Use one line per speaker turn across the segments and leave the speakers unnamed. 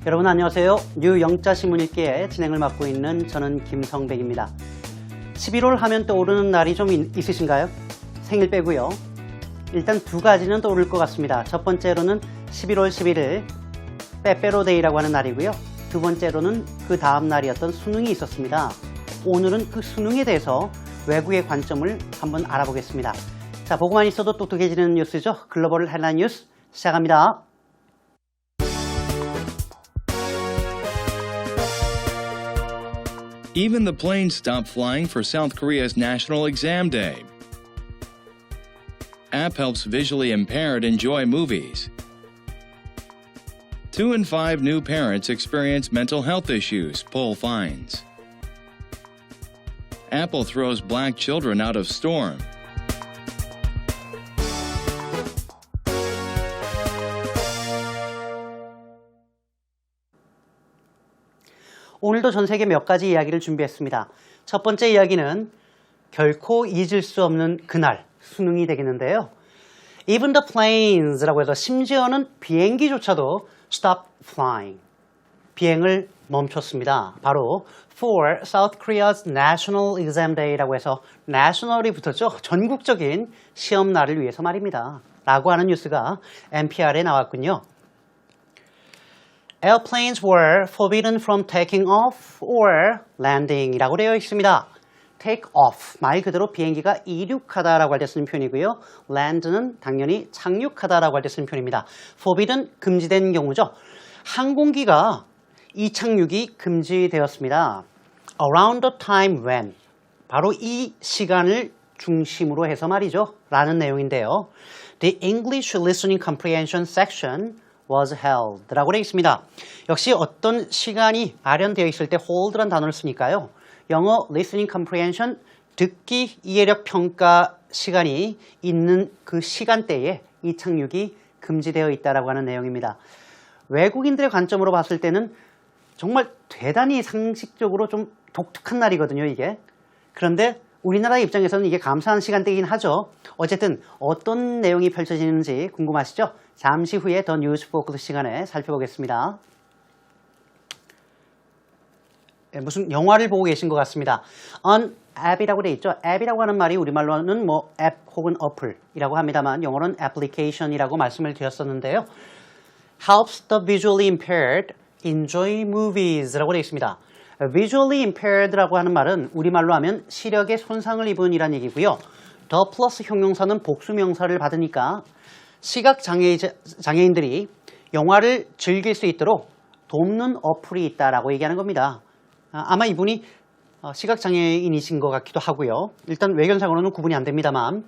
여러분 안녕하세요. 뉴 영자신문 읽기의 진행을 맡고 있는 저는 김성백입니다. 11월 하면 떠오르는 날이 좀 있으신가요? 생일 빼고요. 일단 두 가지는 떠오를 것 같습니다. 첫 번째로는 11월 11일 빼빼로데이라고 하는 날이고요. 두 번째로는 그 다음 날이었던 수능이 있었습니다. 오늘은 그 수능에 대해서 외국의 관점을 한번 알아보겠습니다. 자, 보고만 있어도 똑똑해지는 뉴스죠. 글로벌 헤드라인 뉴스 시작합니다.
Even the planes stopped flying for South Korea's National Exam Day. App helps visually impaired enjoy movies. 2 in 5 new parents experience mental health issues, poll finds. Apple throws black children out of storm.
오늘도 전 세계 몇 가지 이야기를 준비했습니다. 첫 번째 이야기는 결코 잊을 수 없는 그날, 수능이 되겠는데요. Even the planes라고 해서 심지어는 비행기조차도 stop flying, 비행을 멈췄습니다. 바로 for South Korea's National Exam Day라고 해서 national이 붙었죠. 전국적인 시험날을 위해서 말입니다. 라고 하는 뉴스가 NPR에 나왔군요. Airplanes were forbidden from taking off or landing 이라고 되어 있습니다. take off, 말 그대로 비행기가 이륙하다라고 할 때 쓰는 표현이고요. land는 당연히 착륙하다라고 할 때 쓰는 표현입니다. forbidden, 금지된 경우죠. 항공기가 이착륙이 금지되었습니다. around the time when, 바로 이 시간을 중심으로 해서 말이죠. 라는 내용인데요. The English Listening Comprehension section was held 라고 되어 있습니다. 역시 어떤 시간이 마련되어 있을 때 hold란 단어를 쓰니까요. 영어 listening comprehension, 듣기 이해력 평가 시간이 있는 그 시간대에 이착륙이 금지되어 있다라고 하는 내용입니다. 외국인들의 관점으로 봤을 때는 정말 대단히 상식적으로 좀 독특한 날이거든요, 이게. 그런데 우리나라 입장에서는 이게 감사한 시간대이긴 하죠. 어쨌든 어떤 내용이 펼쳐지는지 궁금하시죠? 잠시 후에 더 뉴스 포커스 시간에 살펴보겠습니다. 무슨 영화를 보고 계신 것 같습니다. on app이라고 되어 있죠. app이라고 하는 말이 우리말로는 뭐 app 혹은 어플이라고 합니다만 영어로는 application이라고 말씀을 드렸었는데요. helps the visually impaired enjoy movies라고 되어 있습니다. visually impaired라고 하는 말은 우리말로 하면 시력에 손상을 입은 이란 얘기고요. the 플러스 형용사는 복수명사를 받으니까 시각장애인들이 영화를 즐길 수 있도록 돕는 어플이 있다라고 얘기하는 겁니다. 아마 이분이 시각장애인이신 것 같기도 하고요. 일단 외견상으로는 구분이 안 됩니다만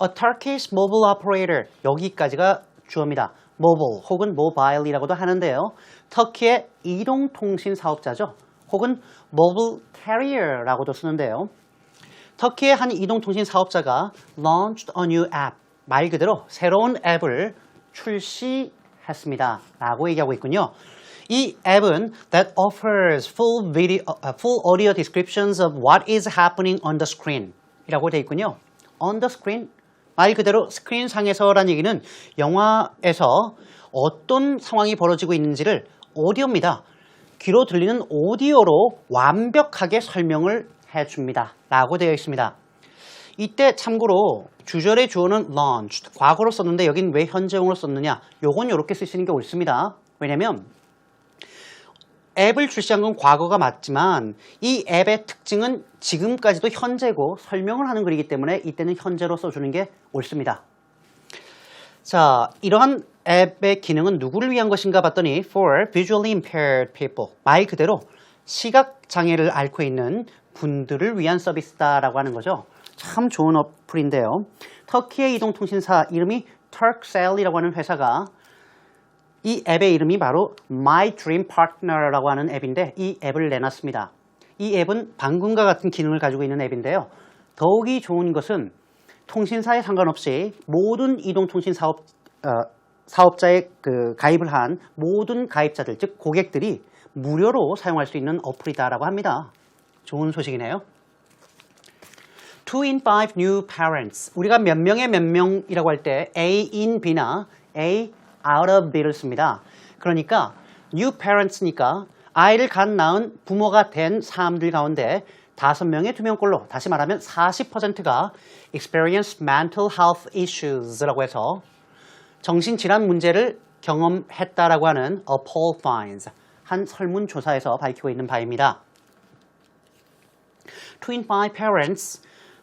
A Turkish mobile operator, 여기까지가 주어입니다. mobile 혹은 mobile이라고도 하는데요. 터키의 이동통신 사업자죠. 혹은 mobile carrier라고도 쓰는데요. 터키의 한 이동통신 사업자가 launched a new app, 말 그대로 새로운 앱을 출시했습니다. 라고 얘기하고 있군요. 이 앱은 that offers full audio descriptions of what is happening on the screen 이라고 되어 있군요. on the screen, 말 그대로 스크린 상에서라는 얘기는 영화에서 어떤 상황이 벌어지고 있는지를 오디오입니다. 귀로 들리는 오디오로 완벽하게 설명을 해줍니다. 라고 되어 있습니다. 이때 참고로 주절의 주어는 launched, 과거로 썼는데 여긴 왜 현재형으로 썼느냐? 요건 이렇게 쓰시는 게 옳습니다. 왜냐면 앱을 출시한 건 과거가 맞지만 이 앱의 특징은 지금까지도 현재고 설명을 하는 글이기 때문에 이때는 현재로 써주는 게 옳습니다. 자, 이러한 앱의 기능은 누구를 위한 것인가 봤더니 for visually impaired people, 말 그대로 시각장애를 앓고 있는 분들을 위한 서비스다라고 하는 거죠. 참 좋은 어플인데요. 터키의 이동통신사 이름이 Turkcell이라고 하는 회사가 이 앱의 이름이 바로 My Dream Partner라고 하는 앱인데 이 앱을 내놨습니다. 이 앱은 방금과 같은 기능을 가지고 있는 앱인데요. 더욱이 좋은 것은 통신사에 상관없이 모든 이동통신 사업자에 가입을 한 모든 가입자들, 즉 고객들이 무료로 사용할 수 있는 어플이다라고 합니다. 좋은 소식이네요. 2 in 5 new parents. 우리가 몇 명의 몇 명이라고 할 때 A in B나 A out of B를 씁니다. 그러니까 new parents니까 아이를 갓 낳은 부모가 된 사람들 가운데 5명의 2명꼴로, 다시 말하면 40%가 experience mental health issues라고 해서 정신질환 문제를 경험했다라고 하는 a poll finds, 한 설문조사에서 밝히고 있는 바입니다. Twin by parents,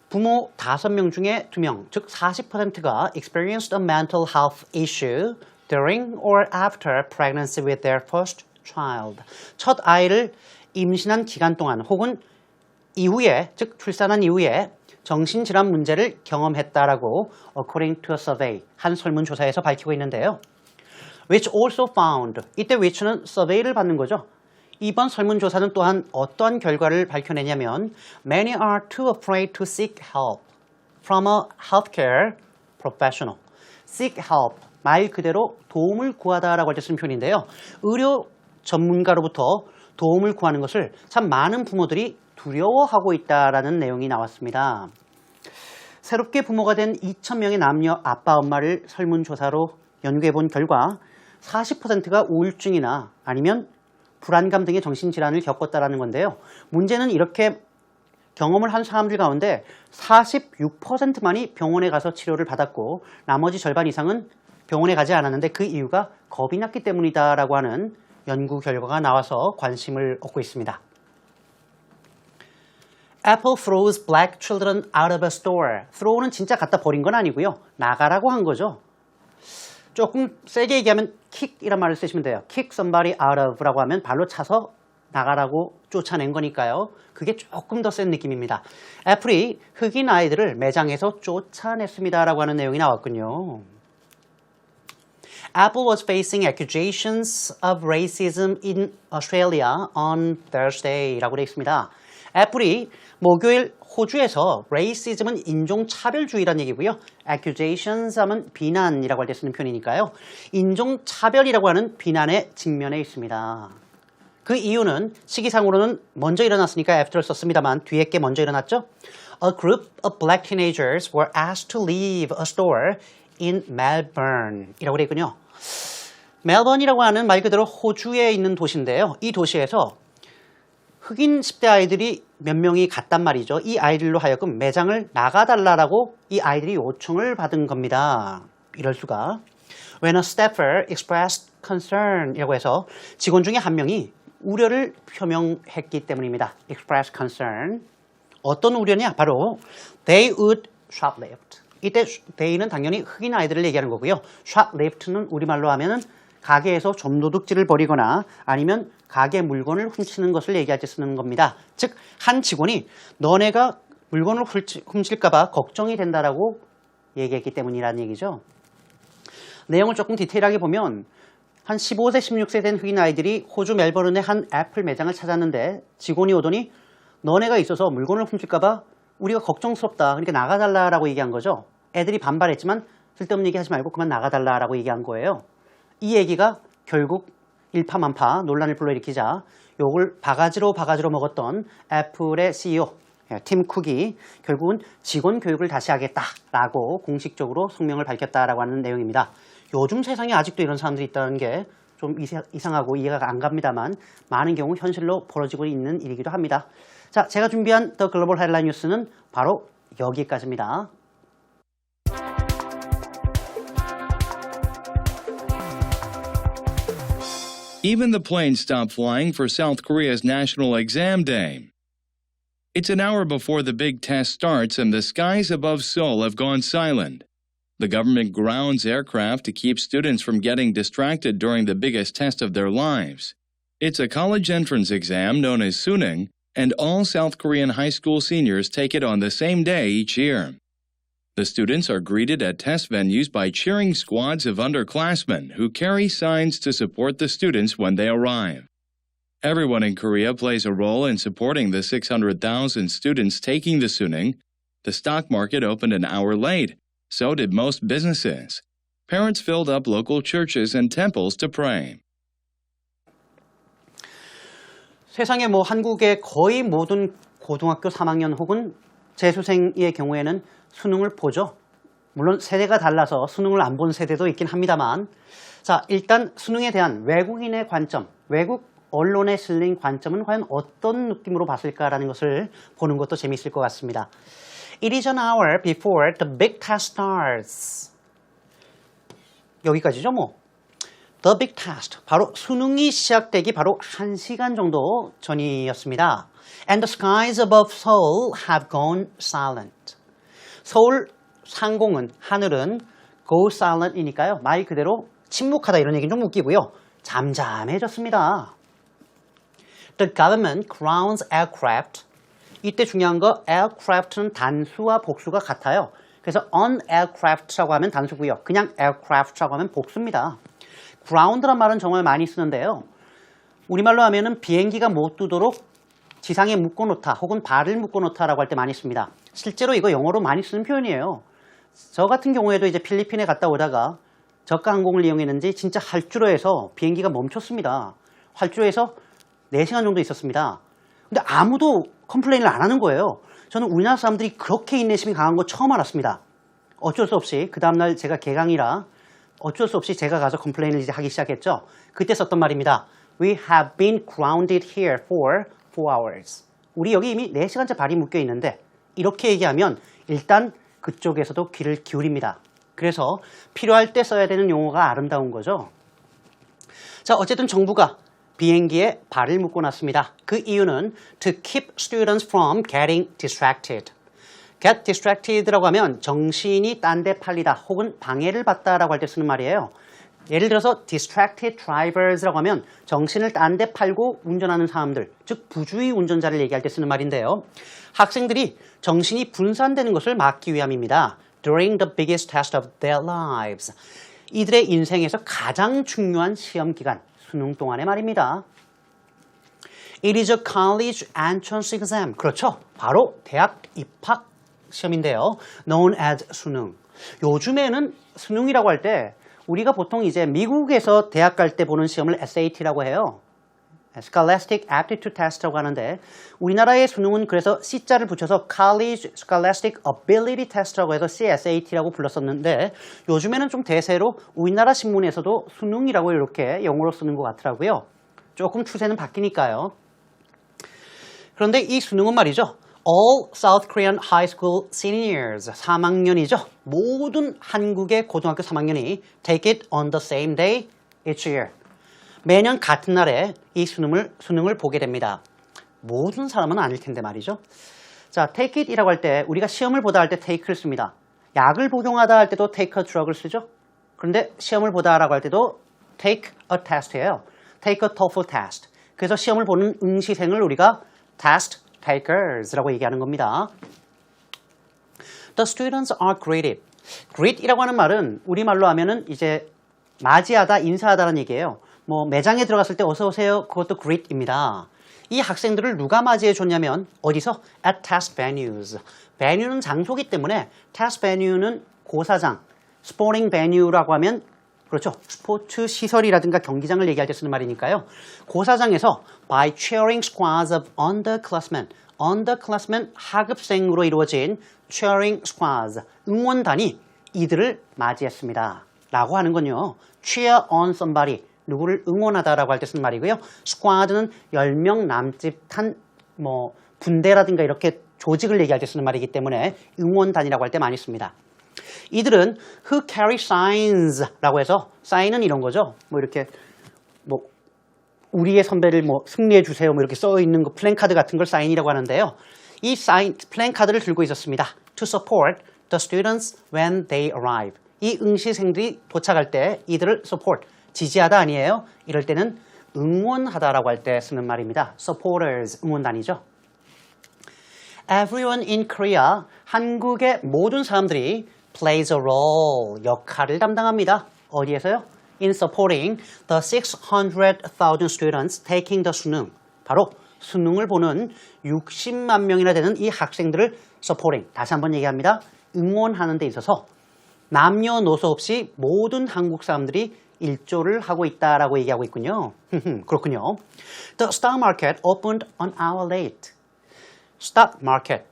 부모 5명 중에 2명, 즉 40%가 experienced a mental health issue during or after pregnancy with their first child. 첫 아이를 임신한 기간 동안 혹은 이후에, 즉 출산한 이후에 정신질환 문제를 경험했다라고 according to a survey, 한 설문조사에서 밝히고 있는데요. which also found, 이때 which는 survey를 받는 거죠. 이번 설문조사는 또한 어떠한 결과를 밝혀내냐면 many are too afraid to seek help from a healthcare professional. seek help, 말 그대로 도움을 구하다라고 할 때 쓰는 표현인데요. 의료 전문가로부터 도움을 구하는 것을 참 많은 부모들이 두려워하고 있다라는 내용이 나왔습니다. 새롭게 부모가 된 2,000명의 남녀 아빠 엄마를 설문조사로 연구해 본 결과 40%가 우울증이나 아니면 불안감 등의 정신질환을 겪었다라는 건데요. 문제는 이렇게 경험을 한 사람들 가운데 46%만이 병원에 가서 치료를 받았고 나머지 절반 이상은 병원에 가지 않았는데 그 이유가 겁이 났기 때문이다라고 하는 연구 결과가 나와서 관심을 얻고 있습니다. Apple throws black children out of a store. throw는 진짜 갖다 버린 건 아니고요. 나가라고 한 거죠. 조금 세게 얘기하면 kick이란 말을 쓰시면 돼요. kick somebody out of라고 하면 발로 차서 나가라고 쫓아낸 거니까요. 그게 조금 더 센 느낌입니다. 애플이 흑인 아이들을 매장에서 쫓아냈습니다라고 하는 내용이 나왔군요. Apple was facing accusations of racism in Australia on Thursday라고 되어 있습니다. 애플이 목요일 호주에서 racism은 인종차별주의란 얘기고요. accusations 하면 비난이라고 할 때 쓰는 표현이니까요. 인종차별이라고 하는 비난에 직면해 있습니다. 그 이유는 시기상으로는 먼저 일어났으니까 after를 썼습니다만 뒤에 게 먼저 일어났죠. A group of black teenagers were asked to leave a store in Melbourne 이라고 되어 있군요. 멜번이라고 하는 말 그대로 호주에 있는 도시인데요. 이 도시에서 흑인 10대 아이들이 몇 명이 갔단 말이죠. 이 아이들로 하여금 매장을 나가달라고 이 아이들이 요청을 받은 겁니다. 이럴 수가. When a staffer expressed concern 이라고 해서 직원 중에 한 명이 우려를 표명했기 때문입니다. express concern. 어떤 우려냐? 바로 they would shoplift. 이때 they는 당연히 흑인 아이들을 얘기하는 거고요. shoplift는 우리말로 하면은 가게에서 점도둑질을 벌이거나 아니면 가게 물건을 훔치는 것을 얘기할 때 쓰는 겁니다. 즉, 한 직원이 너네가 물건을 훔칠까 봐 걱정이 된다라고 얘기했기 때문이라는 얘기죠. 내용을 조금 디테일하게 보면 한 15세, 16세 된 흑인 아이들이 호주 멜버른의 한 애플 매장을 찾았는데 직원이 오더니 너네가 있어서 물건을 훔칠까 봐 우리가 걱정스럽다. 그러니까 나가달라라고 얘기한 거죠. 애들이 반발했지만 쓸데없는 얘기 하지 말고 그만 나가달라라고 얘기한 거예요. 이 얘기가 결국 일파만파 논란을 불러일으키자 요걸 바가지로 먹었던 애플의 CEO 팀 쿡이 결국은 직원 교육을 다시 하겠다라고 공식적으로 성명을 밝혔다라고 하는 내용입니다. 요즘 세상에 아직도 이런 사람들이 있다는 게 좀 이상하고 이해가 안 갑니다만 많은 경우 현실로 벌어지고 있는 일이기도 합니다. 자, 제가 준비한 더 글로벌 헤드라인 뉴스는 바로 여기까지입니다.
Even the planes stopped flying for South Korea's National Exam Day. It's an hour before the big test starts and the skies above Seoul have gone silent. The government grounds aircraft to keep students from getting distracted during the biggest test of their lives. It's a college entrance exam known as Suning, and all South Korean high school seniors take it on the same day each year. The students are greeted at test venues by cheering squads of underclassmen who carry signs to support the students when they arrive. Everyone in Korea plays a role in supporting the 600,000 students taking the Suning. The stock market opened an hour late. So did most businesses. Parents filled up local churches and temples to pray.
세상에 한국의 거의 모든 고등학교 3학년 혹은 재수생의 경우에는 수능을 보죠. 물론 세대가 달라서 수능을 안 본 세대도 있긴 합니다만, 자, 일단 수능에 대한 외국인의 관점, 외국 언론에 실린 관점은 과연 어떤 느낌으로 봤을까라는 것을 보는 것도 재미있을 것 같습니다. It is an hour before the big test starts. 여기까지죠, 뭐. The big test, 바로 수능이 시작되기 바로 1시간 정도 전이었습니다. And the skies above Seoul have gone silent. 서울 상공은, 하늘은 go silent이니까요. 말 그대로 침묵하다 이런 얘기는 좀 웃기고요. 잠잠해졌습니다. The government crowns aircraft. 이때 중요한 거 aircraft는 단수와 복수가 같아요. 그래서 on aircraft라고 하면 단수고요. 그냥 aircraft라고 하면 복수입니다. ground란 말은 정말 많이 쓰는데요. 우리말로 하면은 비행기가 못 뜨도록 지상에 묶어놓다 혹은 발을 묶어놓다라고 할 때 많이 씁니다. 실제로 이거 영어로 많이 쓰는 표현이에요. 저 같은 경우에도 이제 필리핀에 갔다 오다가 저가 항공을 이용했는지 진짜 활주로에서 비행기가 멈췄습니다. 활주로에서 4시간 정도 있었습니다. 근데 아무도 컴플레인을 안 하는 거예요. 저는 우리나라 사람들이 그렇게 인내심이 강한 거 처음 알았습니다. 어쩔 수 없이 그 다음날 제가 개강이라 어쩔 수 없이 제가 가서 컴플레인을 이제 하기 시작했죠. 그때 썼던 말입니다. We have been grounded here for 4 hours. 우리 여기 이미 4시간째 발이 묶여 있는데 이렇게 얘기하면 일단 그쪽에서도 귀를 기울입니다. 그래서 필요할 때 써야 되는 용어가 아름다운 거죠. 자, 어쨌든 정부가 비행기에 발을 묶어놨습니다. 그 이유는 to keep students from getting distracted. get distracted라고 하면 정신이 딴 데 팔리다 혹은 방해를 받다라고 할 때 쓰는 말이에요. 예를 들어서 distracted drivers라고 하면 정신을 딴 데 팔고 운전하는 사람들, 즉 부주의 운전자를 얘기할 때 쓰는 말인데요. 학생들이 정신이 분산되는 것을 막기 위함입니다. During the biggest test of their lives. 이들의 인생에서 가장 중요한 시험 기간, 수능 동안의 말입니다. It is a college entrance exam. 그렇죠. 바로 대학 입학 시험인데요. Known as 수능. 요즘에는 수능이라고 할 때 우리가 보통 이제 미국에서 대학 갈 때 보는 시험을 SAT라고 해요. Scholastic Aptitude Test라고 하는데 우리나라의 수능은 그래서 C자를 붙여서 College Scholastic Ability Test라고 해서 CSAT라고 불렀었는데 요즘에는 좀 대세로 우리나라 신문에서도 수능이라고 이렇게 영어로 쓰는 것 같더라고요. 조금 추세는 바뀌니까요. 그런데 이 수능은 말이죠. All South Korean High School Seniors, 3학년이죠. 모든 한국의 고등학교 3학년이 take it on the same day each year. 매년 같은 날에 이 수능을 보게 됩니다. 모든 사람은 아닐 텐데 말이죠. 자, take it이라고 할 때 우리가 시험을 보다 할 때 take를 씁니다. 약을 복용하다 할 때도 take a drug을 쓰죠. 그런데 시험을 보다라고 할 때도 take a test예요. take a TOEFL test. 그래서 시험을 보는 응시생을 우리가 test takers라고 얘기하는 겁니다. The students are greeted. greet이라고 하는 말은 우리말로 하면은 이제 맞이하다, 인사하다라는 얘기예요. 뭐 매장에 들어갔을 때 어서 오세요. 그것도 greet입니다. 이 학생들을 누가 맞이해 줬냐면 어디서? At test venues. venue는 장소기 때문에 test venue는 고사장, sporting venue라고 하면 그렇죠. 스포츠 시설이라든가 경기장을 얘기할 때 쓰는 말이니까요. 고사장에서 by cheering squads of underclassmen. underclassmen 하급생으로 이루어진 cheering squads, 응원단이 이들을 맞이했습니다. 라고 하는 건요. cheer on somebody, 누구를 응원하다라고 할 때 쓰는 말이고요. squad는 10명 남짓한 뭐 분대라든가 이렇게 조직을 얘기할 때 쓰는 말이기 때문에 응원단이라고 할 때 많이 씁니다. 이들은 who carry signs라고 해서 sign은 이런 거죠. 뭐 이렇게 뭐 우리의 선배를 뭐 승리해 주세요. 뭐 이렇게 써 있는 거 플랜카드 같은 걸 사인이라고 하는데요. 이 사인 플랜카드를 들고 있었습니다. To support the students when they arrive. 이 응시생들이 도착할 때 이들을 support, 지지하다 아니에요. 이럴 때는 응원하다라고 할 때 쓰는 말입니다. supporters, 응원단이죠. Everyone in Korea, 한국의 모든 사람들이 plays a role, 역할을 담당합니다. 어디에서요? In supporting the 600,000 students taking the 수능. 바로 수능을 보는 60만 명이나 되는 이 학생들을 supporting, 다시 한번 얘기합니다. 응원하는 데 있어서 남녀노소 없이 모든 한국 사람들이 일조를 하고 있다라고 얘기하고 있군요. 그렇군요. The stock market opened an hour late. stock market,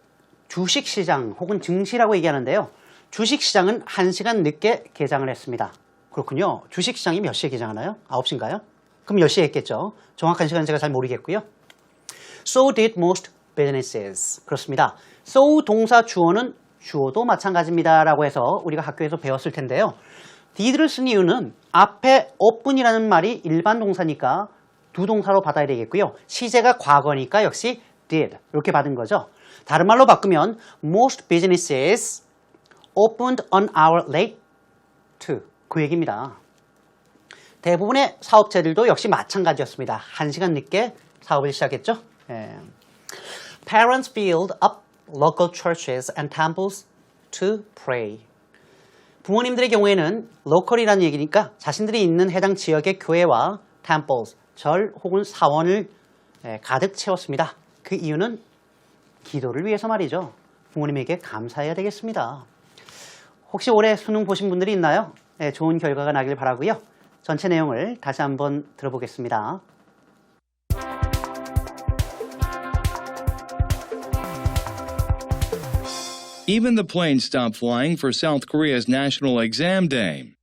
주식시장 혹은 증시라고 얘기하는데요. 주식시장은 1시간 늦게 개장을 했습니다. 그렇군요. 주식시장이 몇 시에 개장하나요? 9시인가요? 그럼 10시에 했겠죠. 정확한 시간은 제가 잘 모르겠고요. So did most businesses. 그렇습니다. So 동사 주어는 주어도 마찬가지입니다 라고 해서 우리가 학교에서 배웠을 텐데요. did를 쓴 이유는 앞에 open이라는 말이 일반 동사니까 두 동사로 받아야 되겠고요. 시제가 과거니까 역시 did 이렇게 받은 거죠. 다른 말로 바꾸면 most businesses opened an hour late to 그 얘기입니다. 대부분의 사업체들도 역시 마찬가지였습니다. 1시간 늦게 사업을 시작했죠. Parents build up local churches and temples to pray. 부모님들의 경우에는 local이라는 얘기니까 자신들이 있는 해당 지역의 교회와 temples, 절 혹은 사원을 가득 채웠습니다. 그 이유는 기도를 위해서 말이죠. 부모님에게 감사해야 되겠습니다. 혹시 올해 수능 보신 분들이 있나요? 좋은 결과가 나길 바라고요. 전체 내용을 다시 한번 들어보겠습니다.
Even the planes stopped flying for South Korea's National Exam Day.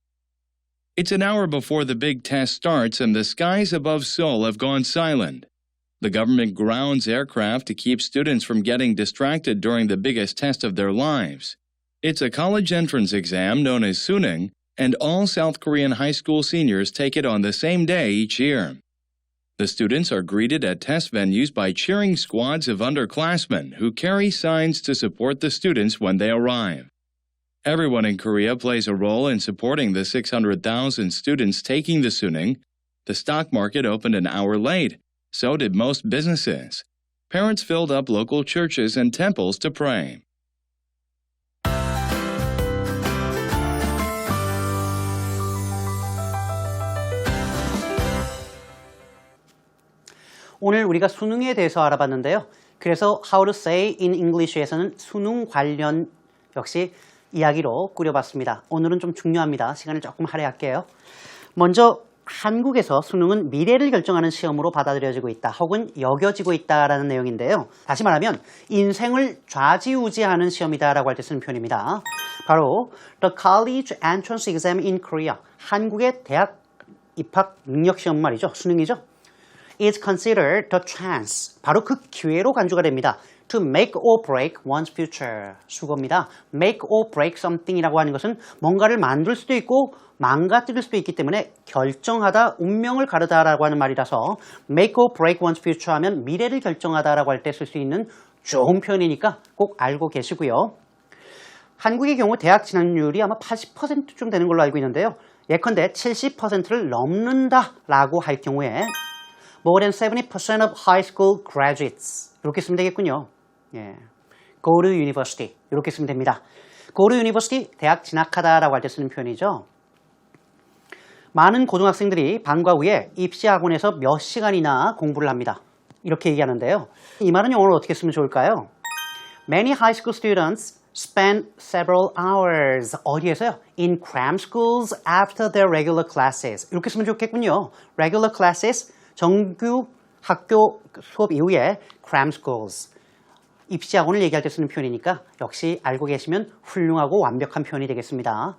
It's an hour before the big test starts and the skies above Seoul have gone silent. The government grounds aircraft to keep students from getting distracted during the biggest test of their lives. It's a college entrance exam known as Suneung, and all South Korean high school seniors take it on the same day each year. The students are greeted at test venues by cheering squads of underclassmen who carry signs to support the students when they arrive. Everyone in Korea plays a role in supporting the 600,000 students taking the Suneung. The stock market opened an hour late, so did most businesses. Parents filled up local churches and temples to pray.
오늘 우리가 수능에 대해서 알아봤는데요. 그래서 How to say in English에서는 수능 관련 역시 이야기로 꾸려봤습니다. 오늘은 좀 중요합니다. 시간을 조금 할애할게요. 먼저 한국에서 수능은 미래를 결정하는 시험으로 받아들여지고 있다. 혹은 여겨지고 있다라는 내용인데요. 다시 말하면 인생을 좌지우지하는 시험이다라고 할 때 쓰는 표현입니다. 바로 The College Entrance Exam in Korea. 한국의 대학 입학 능력 시험 말이죠. 수능이죠. is considered the chance. 바로 그 기회로 간주가 됩니다. To make or break one's future. 수고입니다. make or break something이라고 하는 것은 뭔가를 만들 수도 있고 망가뜨릴 수도 있기 때문에 결정하다, 운명을 가르다라고 하는 말이라서 make or break one's future 하면 미래를 결정하다라고 할 때 쓸 수 있는 좋은 표현이니까 꼭 알고 계시고요. 한국의 경우 대학 진학률이 아마 80%쯤 되는 걸로 알고 있는데요. 예컨대 70%를 넘는다라고 할 경우에 More than 70% of high school graduates. 이렇게 쓰면 되겠군요. Go to university. 이렇게 쓰면 됩니다. Go to university, 대학 진학하다라고 할 때 쓰는 표현이죠. 많은 고등학생들이 방과 후에 입시학원에서 몇 시간이나 공부를 합니다. 이렇게 얘기하는데요. 이 말은 영어로 어떻게 쓰면 좋을까요? Many high school students spend several hours. 어디에서요? In cram schools after their regular classes. 이렇게 쓰면 좋겠군요. Regular classes, 정규 학교 수업 이후에 cram schools, 입시학원을 얘기할 때 쓰는 표현이니까 역시 알고 계시면 훌륭하고 완벽한 표현이 되겠습니다.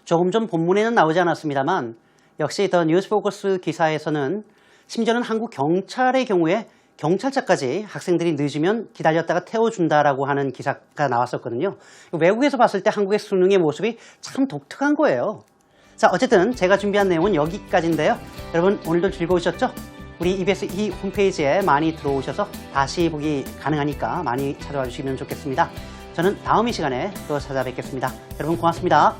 조금 전 본문에는 나오지 않았습니다만 역시 더 뉴스포커스 기사에서는 심지어는 한국 경찰의 경우에 경찰차까지 학생들이 늦으면 기다렸다가 태워준다라고 하는 기사가 나왔었거든요. 외국에서 봤을 때 한국의 수능의 모습이 참 독특한 거예요. 자, 어쨌든 제가 준비한 내용은 여기까지인데요. 여러분 오늘도 즐거우셨죠? 우리 EBS 홈페이지에 많이 들어오셔서 다시 보기 가능하니까 많이 찾아와 주시면 좋겠습니다. 저는 다음 이 시간에 또 찾아뵙겠습니다. 여러분 고맙습니다.